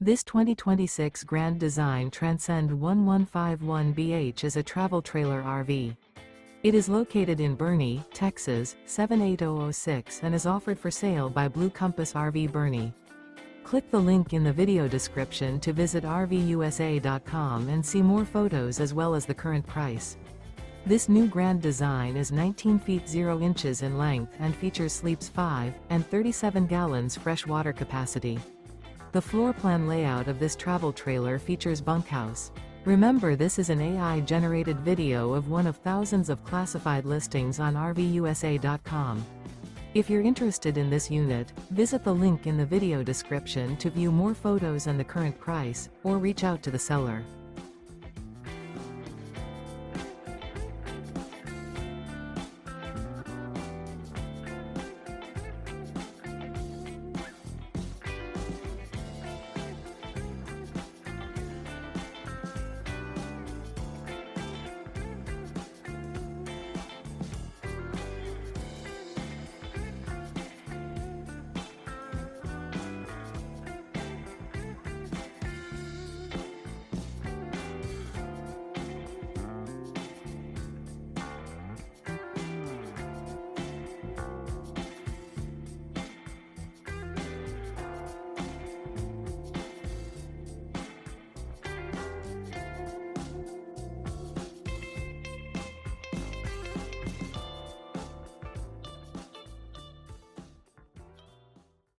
This 2026 Grand Design Transcend One 151BH is a travel trailer RV. It is located in Boerne, Texas, 78006 and is offered for sale by Blue Compass RV Boerne. Click the link in the video description to visit RVUSA.com and see more photos as well as the current price. This new Grand Design is 19 feet 0 inches in length and features sleeps 5 and 37 gallons fresh water capacity. The floor plan layout of this travel trailer features bunkhouse. Remember, this is an AI-generated video of one of thousands of classified listings on RVUSA.com. If you're interested in this unit, visit the link in the video description to view more photos and the current price, or reach out to the seller.